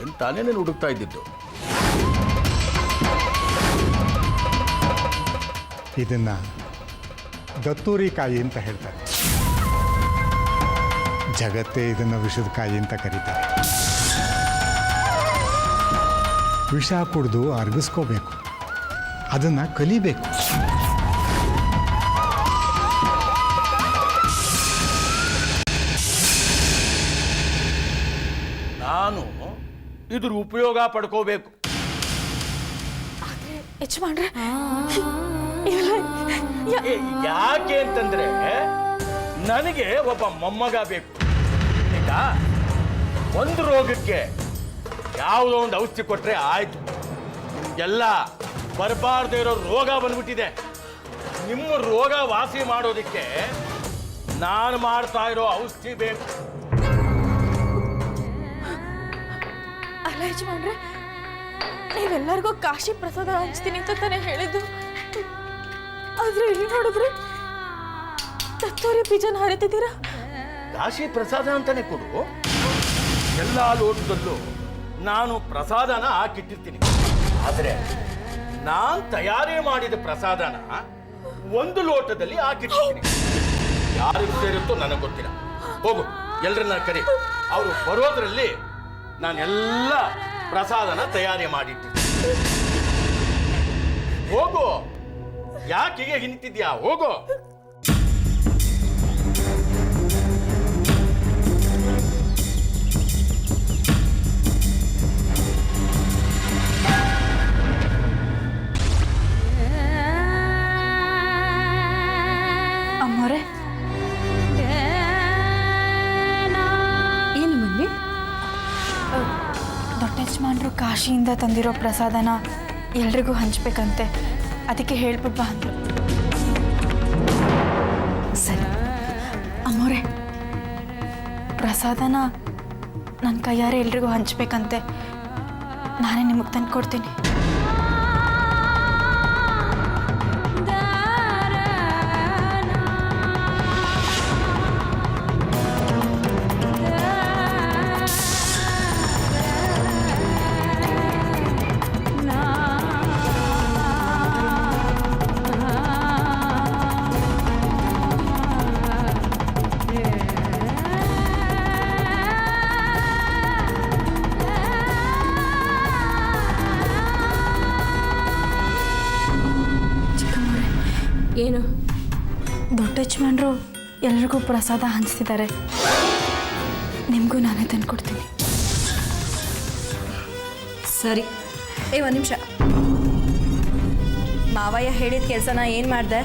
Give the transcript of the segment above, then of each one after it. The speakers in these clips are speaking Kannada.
ಅಂತಾನೆ ನಾನು ಹುಡುಕ್ತಾ ಇದ್ದಿದ್ದು. ಇದನ್ನ ದತ್ತೂರಿ ಕಾಯಿ ಅಂತ ಹೇಳ್ತಾರೆ. ಜಗತ್ತೇ ಇದನ್ನು ವಿಷದ ಕಾಯಿ ಅಂತ ಕರೀತಾರೆ. ವಿಷ ಕುಡಿದು ಅರ್ಗಿಸ್ಕೋಬೇಕು, ಅದನ್ನು ಕಲಿಬೇಕು. ನಾನು ಇದ್ರ ಉಪಯೋಗ ಪಡ್ಕೋಬೇಕು. ಯಜಮಾನ್ರೆ, ಯಾಕೆ ಅಂತಂದ್ರೆ ನನಗೆ ಒಬ್ಬ ಮೊಮ್ಮಗ ಬೇಕು. ಈಗ ಒಂದು ರೋಗಕ್ಕೆ ಯಾವುದೋ ಒಂದು ಔಷಧಿ ಕೊಟ್ರೆ ಆಯ್ತು. ಎಲ್ಲ ಬರಬಾರ್ದೇ ಇರೋ ರೋಗ ಬಂದ್ಬಿಟ್ಟಿದೆ. ನಿಮ್ಮ ರೋಗ ವಾಸಿ ಮಾಡೋದಕ್ಕೆ ನಾನು ಮಾಡ್ತಾ ಇರೋ ಔಷಧಿ ಬೇಕು. ಅಲ್ಲ ಯಜಮಾನ್ರೆ, ನೀವೆಲ್ಲರಿಗೂ ಕಾಶಿ ಪ್ರಸಾದ ಹಂಚ್ತೀನಿ ಅಂತ ತಾನೇ ಹೇಳಿದ್ದು. ಆದ್ರೆ ಇಲ್ಲಿ ನೋಡಿದ್ರೆ ತತ್ತೂರಿ ಬೀಜನ ಹರಿತಿದ್ದೀರಾ. ಕಾಶಿ ಪ್ರಸಾದ ಅಂತಾನೆ ಕೊಡು. ಎಲ್ಲ ಲೋಟದಲ್ಲೂ ನಾನು ಪ್ರಸಾದನ ಹಾಕಿಟ್ಟಿರ್ತೀನಿ. ಆದರೆ ನಾನು ತಯಾರಿ ಮಾಡಿದ ಪ್ರಸಾದನ ಒಂದು ಲೋಟದಲ್ಲಿ ಹಾಕಿಟ್ಟಿರ್ತೀನಿ. ಯಾರಿಗೆ ಸೇರುತ್ತೋ ನನಗೆ ಗೊತ್ತಿಲ್ಲ. ಹೋಗು, ಎಲ್ಲರನ್ನ ಕರಿ. ಅವರು ಬರೋದ್ರಲ್ಲಿ ನಾನೆಲ್ಲ ಪ್ರಸಾದನ ತಯಾರಿ ಮಾಡಿಟ್ಟಿರ್ತೀನಿ. ಹೋಗು, ಯಾಕೆ ಹಿಂತಿದ್ಯಾ? ಹೋಗು. ಅಮ್ಮೋರೆ, ಏನು ಮಮ್ಮಿ? ದೊಡ್ಡ ಯಜಮಾನ್ರು ಕಾಶಿಯಿಂದ ತಂದಿರೋ ಪ್ರಸಾದನ ಎಲ್ರಿಗೂ ಹಂಚ್ಬೇಕಂತೆ. ಅದಕ್ಕೆ ಹೇಳ್ಬಿಟ್ಟು ಬಾ ಅಂದ್ರು. ಸರಿ. ಅಮ್ಮೋರೆ, ಪ್ರಸಾದನ ನನ್ನ ಕೈಯಾರೆ ಎಲ್ರಿಗೂ ಹಂಚ್ಬೇಕಂತೆ. ನಾನೇ ನಿಮಗೆ ತಂದು ಕೊಡ್ತೀನಿ. ಏನು? ದೊಡ್ಡ ಯಜಮಾನ್ರು ಎಲ್ರಿಗೂ ಪ್ರಸಾದ ಹಂಚ್ತಿದ್ದಾರೆ. ನಿಮಗೂ ನಾನೇ ತಂದು ಕೊಡ್ತೀನಿ. ಸರಿ. ಒಂದು ನಿಮಿಷ. ಮಾವಯ್ಯ ಹೇಳಿದ ಕೆಲಸನ ಏನು ಮಾಡಿದೆ?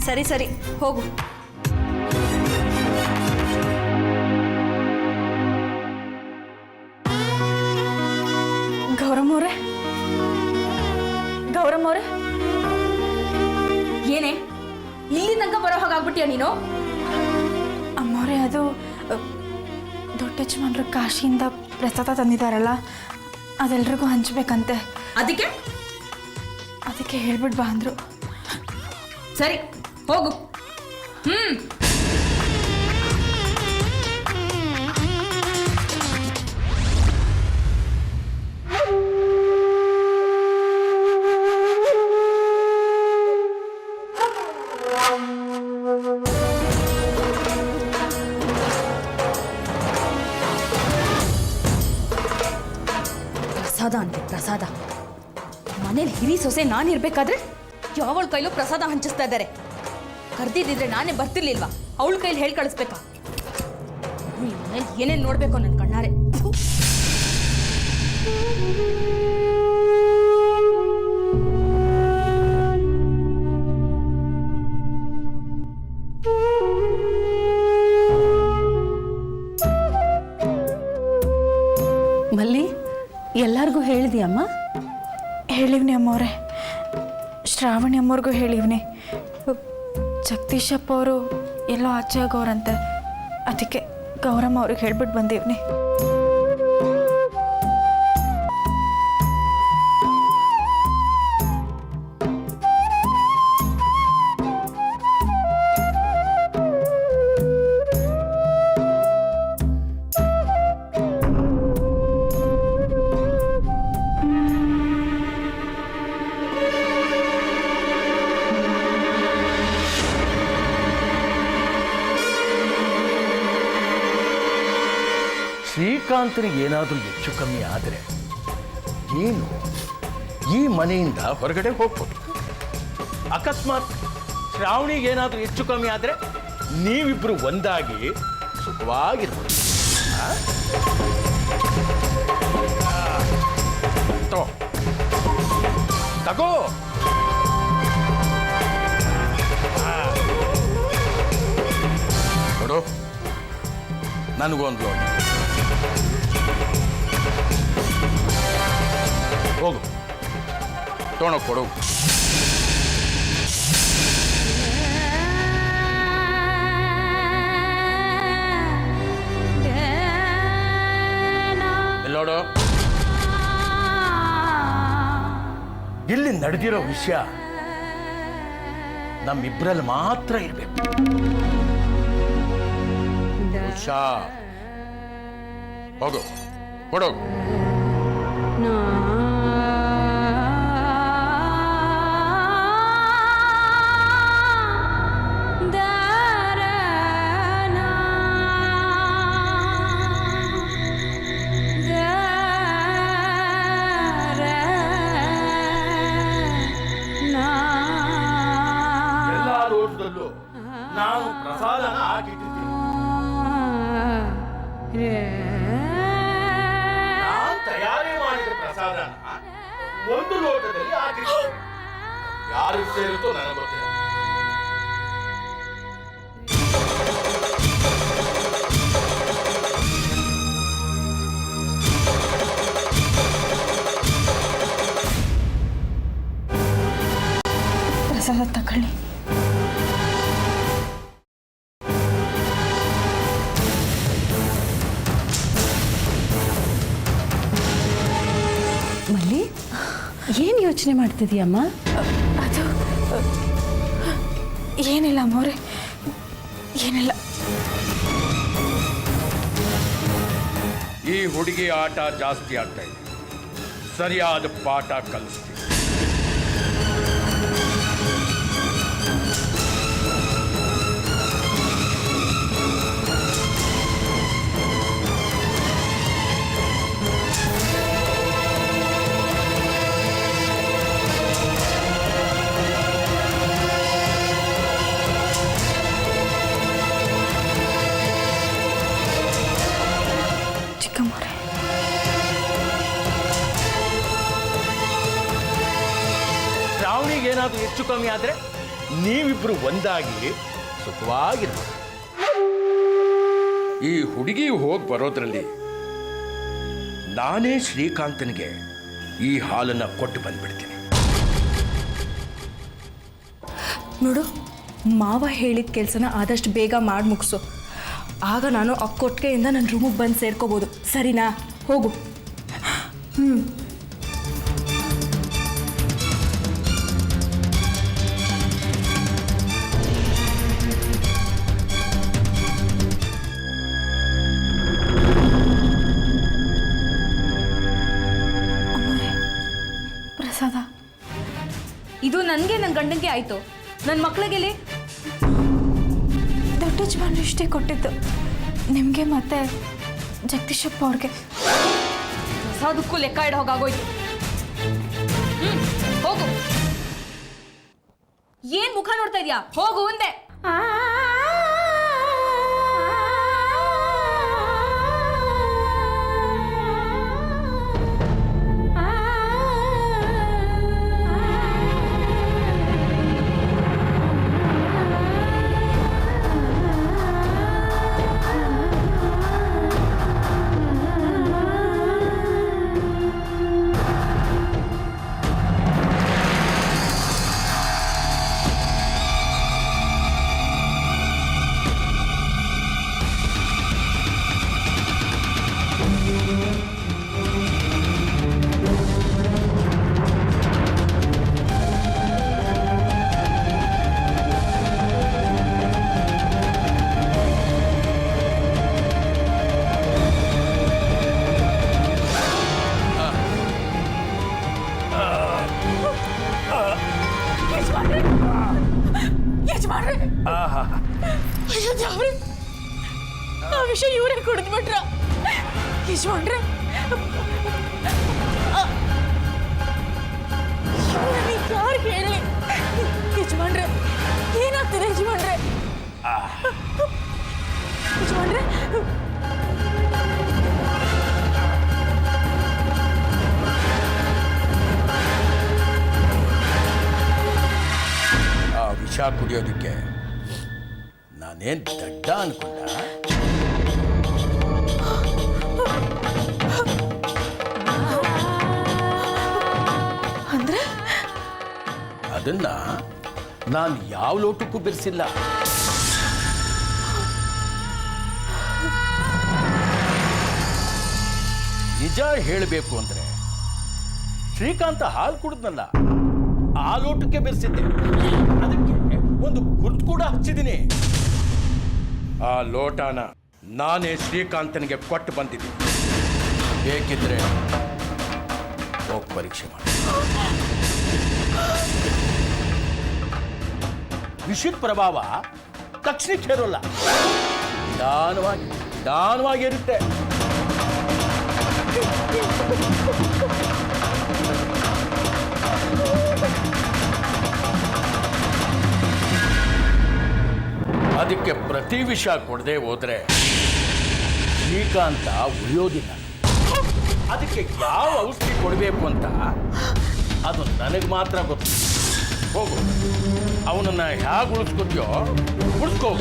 ಸರಿ ಸರಿ, ಹೋಗು. ಗೌರಮ್ಮವ್ರೆ, ಏನೇ ಇಲ್ಲಿ ತನಕ ಬರೋ ಹಾಗಾಗ್ಬಿಟ್ಟಿಯ ನೀನು? ಅಮ್ಮವ್ರೆ, ಅದು ದೊಡ್ಡ ಯಜಮಾನ್ರು ಕಾಶಿಯಿಂದ ಪ್ರಸಾದ ತಂದಿದ್ದಾರಲ್ಲ, ಅದೆಲ್ರಿಗೂ ಹಂಚ್ಬೇಕಂತೆ. ಅದಕ್ಕೆ ಹೇಳ್ಬಿಟ್ಟು ಬಾ ಅಂದ್ರು. ಸರಿ, ಹೋಗು. ಪ್ರಸಾದ ಅಂತೆ, ಪ್ರಸಾದ. ಮನೇಲಿ ಹಿರಿ ಸೊಸೆ ನಾನಿರ್ಬೇಕಾದ್ರೆ ಯಾವಳ ಕೈಲೂ ಪ್ರಸಾದ ಹಂಚಿಸ್ತಾ ಇದ್ದಾರೆ. ಕರ್ದಿದ್ದಿದ್ರೆ ನಾನೇ ಬರ್ತಿರ್ಲಿಲ್ವಾ? ಅವಳ ಕೈಲಿ ಹೇಳಿ ಕಳಿಸ್ಬೇಕಾ? ಮನೇಲಿ ಏನೇನು ನೋಡ್ಬೇಕು ನನ್ನ ಕಣ್ಣಾರೆ. ಮಲ್ಲಿ, ಎಲ್ಲರಿಗೂ ಹೇಳಿದ್ಯಮ್ಮ? ಹೇಳಿವ್ನಿ ಅಮ್ಮವ್ರೆ. ಶ್ರಾವಣಿ ಅಮ್ಮವ್ರಿಗೂ ಹೇಳಿವ್ನಿ. ಜಗದೀಶಪ್ಪ ಅವರು ಎಲ್ಲೋ ಆಚೆ ಆಗೋರಂತೆ. ಅದಕ್ಕೆ ಗೌರಮ್ಮ ಅವ್ರಿಗೆ ಹೇಳ್ಬಿಟ್ಟು ಬಂದೀವ್ನಿ. ಶ್ರೀಕಾಂತನಿಗೆ ಏನಾದರೂ ಹೆಚ್ಚು ಕಮ್ಮಿ ಆದರೆ ಏನು ಈ ಮನೆಯಿಂದ ಹೊರಗಡೆ ಹೋಗ್ಬೋದು. ಅಕಸ್ಮಾತ್ ಶ್ರಾವಣಿಗೆ ಏನಾದರೂ ಹೆಚ್ಚು ಕಮ್ಮಿ ಆದರೆ ನೀವಿಬ್ರು ಒಂದಾಗಿ ಸುಖವಾಗಿರ್ಬೋದು. ತಗೋ ನೋಡು, ನನಗೊಂದು ಲೋನ್. ಹೋಗು ತೊಗೊಂಡು ಕೊಡು. ನೋಡು, ಇಲ್ಲಿ ನಡೆದಿರೋ ವಿಷಯ ನಮ್ಮಿಬ್ಬರಲ್ಲಿ ಮಾತ್ರ ಇರಬೇಕು. ಉಷಾ, ಹೋಗು ಕೊಡೋಗು. ಎಲ್ಲ ಲೋಟದಲ್ಲೂ ನಾನು ಪ್ರಸಾದನ ಹಾಕಿಟ್ಟಿದ್ದೀನಿ. ನಾನು ತಯಾರಿ ಮಾಡಿದ ಪ್ರಸಾದನ ಒಂದು ಲೋಟದಲ್ಲಿ ಹಾಕಿದ್ದೀನಿ. ಯಾರಿಗೆ ಸೇರಿತೋ ನನಗೆ ಗೊತ್ತಿಲ್ಲ. ಪ್ರಸಾದ ತಗೊಳ್ಳಿ. ಮಲ್ಲಿ ಏನು ಯೋಚನೆ ಮಾಡ್ತಿದೀಯಮ್ಮ? ಅದು ಏನಿಲ್ಲ ಅಮ್ಮೋರೆ, ಏನಿಲ್ಲ. ಈ ಹುಡುಗಿ ಆಟ ಜಾಸ್ತಿ ಆಗ್ತಾ ಇದೆ. ಸರಿಯಾದ ಪಾಠ ಕಲಿಸ್ತೀನಿ. ಚಿಕ್ಕಮ್ಮೋರೆ, ಶ್ರಾವಣಿಗೆ ಏನಾದರೂ ಹೆಚ್ಚು ಕಮ್ಮಿ ಆದರೆ ನೀವಿಬ್ರು ಒಂದಾಗಿ ಸುಖವಾಗಿರ್ಬೋದು. ಈ ಹುಡುಗಿ ಹೋಗಿ ಬರೋದ್ರಲ್ಲಿ ನಾನೇ ಶ್ರೀಕಾಂತನಿಗೆ ಈ ಹಾಲನ್ನು ಕೊಟ್ಟು ಬಂದ್ಬಿಡ್ತೀನಿ. ನೋಡು, ಮಾವ ಹೇಳಿದ ಕೆಲಸನ ಆದಷ್ಟು ಬೇಗ ಮಾಡಿ ಮುಗಿಸು. ಆಗ ನಾನು ಆ ಕೊಟ್ಟಿಗೆಯಿಂದ ನನ್ನ ರೂಮಿಗೆ ಬಂದು ಸೇರ್ಕೋಬೋದು. ಸರಿನಾ? ಹೋಗು. ಅಮ್ಮೋರೆ, ಪ್ರಸಾದ. ಇದು ನನಗೆ ನನ್ನ ಗಂಡಂಗೆ ಆಯಿತು. ನನ್ನ ಮಕ್ಕಳಿಗೆಲ್ಲಿ ದೊಡ್ಡ ಯಜಮಾನ್ರು ಇಷ್ಟೇ ಕೊಟ್ಟಿದ್ದು ನಿಮಗೆ ಮತ್ತೆ ಜಗದೀಶಪ್ಪ ಅವ್ರಿಗೆ. ಪ್ರಸಾದಕ್ಕೂ ಲೆಕ್ಕ ಇಡ ಹೋಗಾಗೋಯ್ತು. ಹೋಗು. ಏನ್ ಮುಖ ನೋಡ್ತಾ ಇದೀಯಾ? ಹೋಗು ಅಂದೆ. ಆ ವಿಷಯ ಇವರೇ ಕುಡಿದ್ಬಿಟ್ರ ಯಜಮಾನ್ರೆ. ಯಾರು ಹೇಳಿ ಯಜಮಾನ್ರೆ, ಏನಾಗ್ತದೆ ಯಜಮಾನ್ರೆ? ಯಜಮಾನ್ರೆ ಆ ವಿಷ ಕುಡಿಯೋದಕ್ಕೆ ನಾನೇನ್ ದಡ್ಡ ಅನ್ಕೊಂಡ? ಅಂದ್ರೆ ಅದನ್ನ ನಾನು ಯಾವ ಲೋಟಕ್ಕೂ ಬೆರೆಸಿಲ್ಲ. ನಿಜ ಹೇಳಬೇಕು ಅಂದ್ರೆ ಶ್ರೀಕಾಂತ ಹಾಲು ಕುಡಿದ್ನಲ್ಲ, ಆ ಲೋಟಕ್ಕೆ ಬೆರೆಸಿದ್ದೆ. ಅದಕ್ಕೆ ಒಂದು ಗುರ್ತು ಕೂಡ ಹಚ್ಚಿದ್ದೀನಿ. ಆ ಲೋಟನ ನಾನೇ ಶ್ರೀಕಾಂತನಿಗೆ ಕೊಟ್ಟು ಬಂದಿದ್ದೀನಿ. ಬೇಕಿದ್ರೆ ಹೋಗಿ ಪರೀಕ್ಷೆ ಮಾಡಿ. ವಿಷದ ಪ್ರಭಾವ ತಕ್ಷಣಕ್ಕೆ ಹೇರೋಲ್ಲ, ನಿಧಾನವಾಗಿ ಇರುತ್ತೆ. ಅದಕ್ಕೆ ಪ್ರತಿ ವಿಷ ಕೊಡದೆ ಹೋದ್ರೆ ಶ್ರೀಕಾಂತ ಉಳಿಯೋದಿಲ್ಲ. ಅದಕ್ಕೆ ಯಾವ ಔಷಧಿ ಕೊಡಬೇಕು ಅಂತ ಅದು ನನಗೆ ಮಾತ್ರ ಗೊತ್ತು. ಹೋಗು, ಅವನನ್ನ ಹೇಗೆ ಉಳಿಸ್ಕೊತೀಯೋ ಉಳಿಸ್ಕೋ.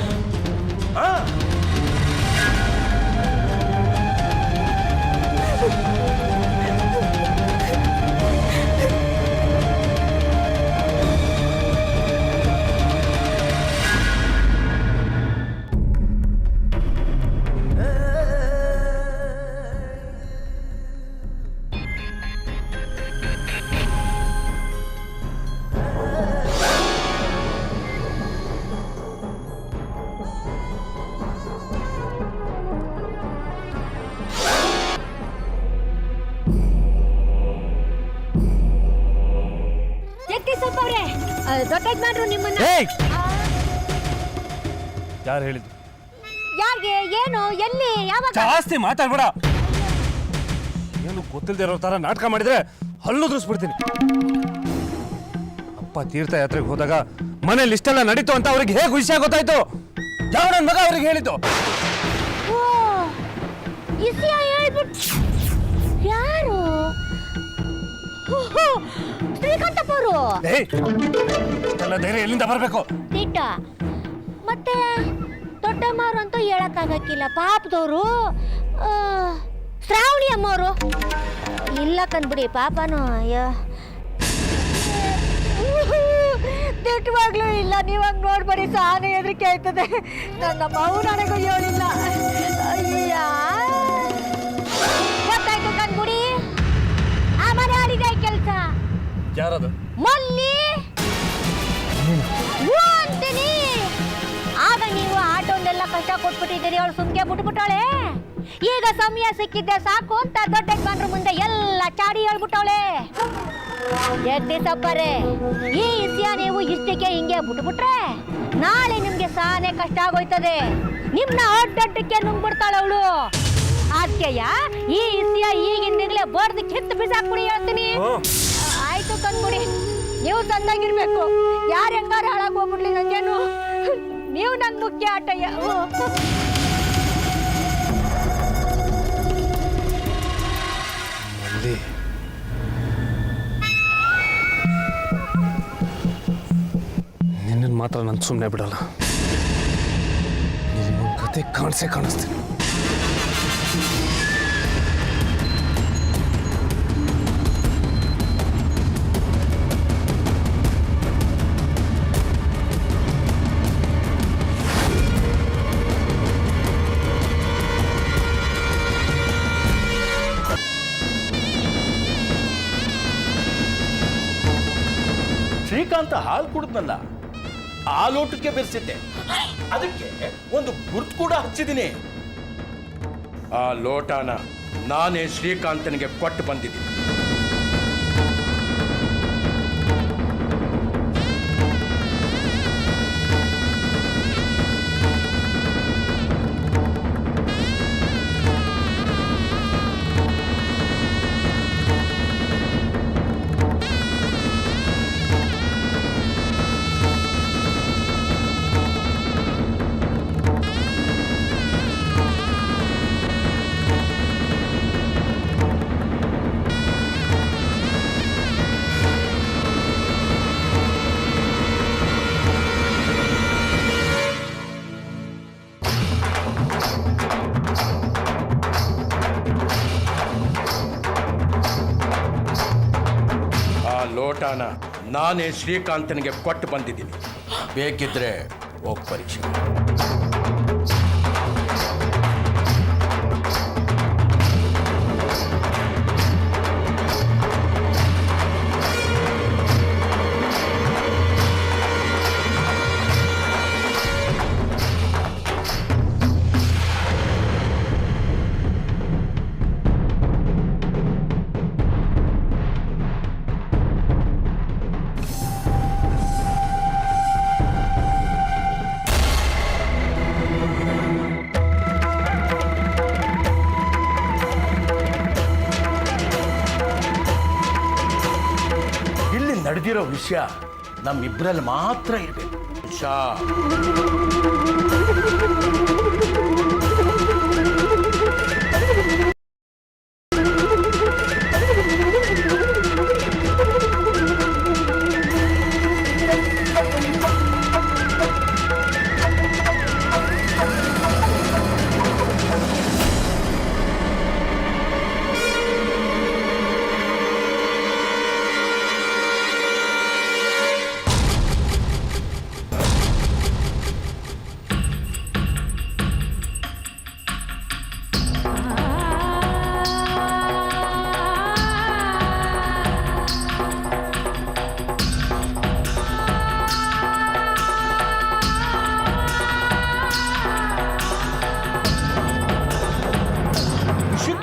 ದೊಡ್ಡ ಯಜಮಾನ್ರು ನಿಮ್ಮನ್ನ ಯಾರು ಹೇಳಿದ್ದು? ಯಾರಿಗೆ, ಏನು, ಎಲ್ಲಿ, ಯಾವಾಗ? ಜಾಸ್ತಿ ಮಾತಾಡ್ಬೇಡ. ಏನು ಗೊತ್ತಿಲ್ಲದೆ ಇರೋ ತರ ನಾಟಕ ಮಾಡಿದ್ರೆ ಹಲ್ಲು ಉದುರಿಸ್ಬಿಡ್ತೀನಿ. ಅಪ್ಪ ತೀರ್ಥಯಾತ್ರೆಗೆ ಹೋದಾಗ ಮನೇಲಿ ಇಷ್ಟೆಲ್ಲ ನಡೀತು ಅಂತ ಅವ್ರಿಗೆ ಹೇಗೆ ವಿಷಯ ಗೊತ್ತಾಯ್ತು? ಯಾವ ನನ್ನ ಮಗ ಅವ್ರಿಗೆ ಹೇಳಿದ್ದು? ಓ, ಇಸ್ಯಾ ಹೇಳ್ಬಿಟ್ಟು ಯಾರು? ಶ್ರೀಕಾಂತಪ್ಪವರು. ಇಷ್ಟೆಲ್ಲ ಧೈರ್ಯ ಎಲ್ಲಿಂದ ಬರಬೇಕು? ತಿಟ್ಟ ಮತ್ತೆ ದೊಡ್ಡಮ್ಮವ್ರು ಅಂತೂ ಹೇಳಕ್ಕಾಗಕ್ಕಿಲ್ಲ, ಪಾಪದವರು. ಶ್ರಾವಣಿ ಅಮ್ಮವರು ಇಲ್ಲ ಕಂದ್ಬಿಡಿ, ಪಾಪನು. ಅಯ್ಯೋ, ತಿಟ್ಟವಾಗ್ಲೂ ಇಲ್ಲ. ನೀವಾಗ ನೋಡ್ಬೇಡಿ, ಸಾನೆ ಹೆದರಿಕೆ ಆಯ್ತದೆ. ನನ್ನ ಮಗು ನನಗೂ ಹೇಳಿಲ್ಲ. ಅಯ್ಯ, ಗೊತ್ತಾಯ್ತು ಕಂದ್ಬಿಡಿ. ಆ ಮನೆ ಆಡಿದೆ ಕೆಲಸ. ಯಾರದು? ಮಲ್ಲಿ ಅಂತೀನಿ. ಆಗ ನೀವು ಆಟೋನೆಲ್ಲ ಕಷ್ಟ ಕೊಟ್ಬಿಟ್ಟಿದ್ದೀರಿ, ಅವಳು ಸುಮ್ಗೆ ಬಿಟ್ಬಿಟ್ಟವಳೆ. ಈಗ ಸಮಯ ಸಿಕ್ಕಿದ್ದೆ ಸಾಕು ಅಂತ ದೊಡ್ಡ ಯಜಮಾನ್ರ ಮುಂದೆ ಎಲ್ಲ ಚಾಡಿ ಹೇಳ್ಬಿಟ್ಟವಳೆ. ಜಗದೀಶಪ್ಪರೇ, ಈ ವಿಷಯ ನೀವು ಇಷ್ಟಕ್ಕೆ ಹಿಂಗೆ ಬಿಟ್ಬಿಟ್ರೆ ನಾಳೆ ನಿಮ್ಗೆ ಸಾನೆ ಕಷ್ಟ ಆಗೋಯ್ತದೆ. ನಿಮ್ನ ಅಡ್ಡಡ್ಡಕ್ಕೆ ನುಂಗ್ಬಿಡ್ತಾಳ ಅವಳು. ಅದಕ್ಕೆಯ ಈ ವಿಷಯ ಈಗಿಂದಲೇ ಬಡ್ದು ಕಿತ್ತು ಬಿಸಾಕ್ಬಿಡಿ ಹೇಳ್ತೀನಿ. ಆಯ್ತು ಕಂದ್ಬಿಡಿ, ನೀವು ತಂದಾಗಿರ್ಬೇಕು. ಯಾರು ಹೆಂಗಾರ ಹಾಳಾಗಿ ಹೋಗ್ಬಿಡ್ಲಿ, ನಂಗೇನು. ನೀವು ನನ್ ಮುಖ್ಯ ಆಟಯ್ಯ. ನಿನ್ನನ್ನು ಮಾತ್ರ ನಾನು ಸುಮ್ಮನೆ ಬಿಡಲ್ಲ. ನಿನ್ನ ಕತೆ ಕಾಣಿಸ್ತೀನಿ. ಶ್ರೀಕಾಂತ ಹಾಲು ಕುಡಿದ್ನಲ್ಲ, ಆ ಲೋಟಕ್ಕೆ ಬೆರೆಸಿದ್ದೆ. ಅದಕ್ಕೆ ಒಂದು ಗುರ್ತು ಕೂಡ ಹಚ್ಚಿದ್ದೀನಿ. ಆ ಲೋಟನ ನಾನೇ ಶ್ರೀಕಾಂತನಿಗೆ ಕೊಟ್ಟು ಬಂದಿದ್ದೀನಿ. ವಿಷಾನ ನಾನೇ ಶ್ರೀಕಾಂತನಿಗೆ ಕೊಟ್ಟು ಬಂದಿದ್ದೀನಿ. ಬೇಕಿದ್ರೆ ಹೋಗಿ ಪರೀಕ್ಷೆ. ನಡೆದಿರೋ ವಿಷಯ ನಮ್ಮಿಬ್ಬರಲ್ಲಿ ಮಾತ್ರ ಇರಬೇಕು. ಉಷಾ,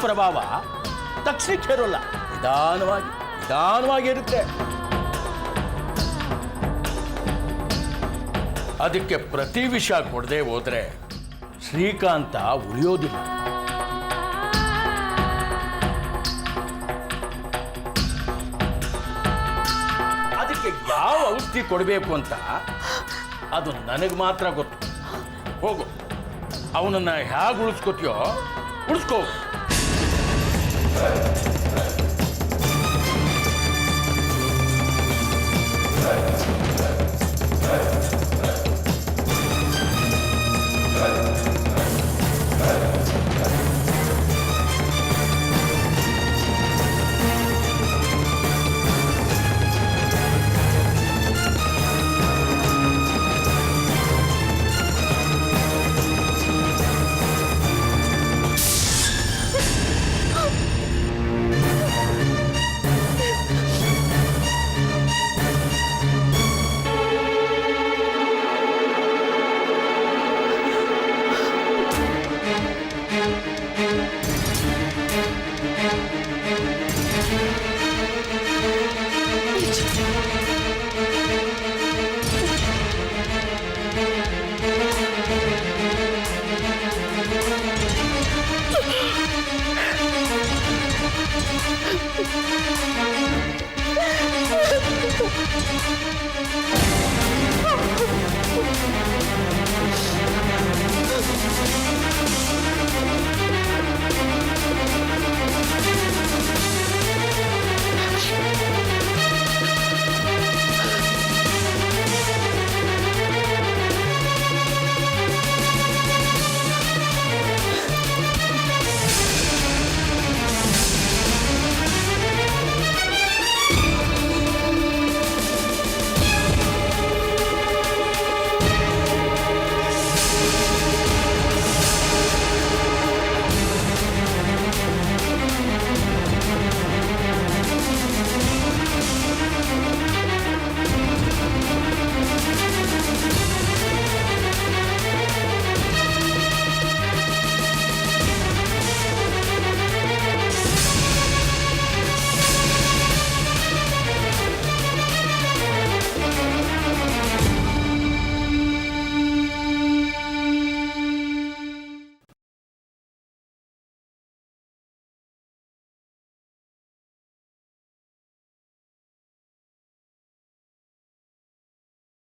ಪ್ರಭಾವ ತಕ್ಷಣಕ್ಕೆ ಇರೋಲ್ಲ, ನಿಧಾನವಾಗಿ ಇರುತ್ತೆ. ಅದಕ್ಕೆ ಪ್ರತಿ ವಿಷಯ ಕೊಡದೆ ಹೋದ್ರೆ ಶ್ರೀಕಾಂತ ಉಳಿಯೋದಿಲ್ಲ. ಅದಕ್ಕೆ ಯಾವ ಔಷಧಿ ಕೊಡಬೇಕು ಅಂತ ಅದು ನನಗೆ ಮಾತ್ರ ಗೊತ್ತು. ಹೋಗು, ಅವನನ್ನ ಹೇಗೆ ಉಳಿಸ್ಕೋತೀಯೋ ಉಳಿಸ್ಕೋ.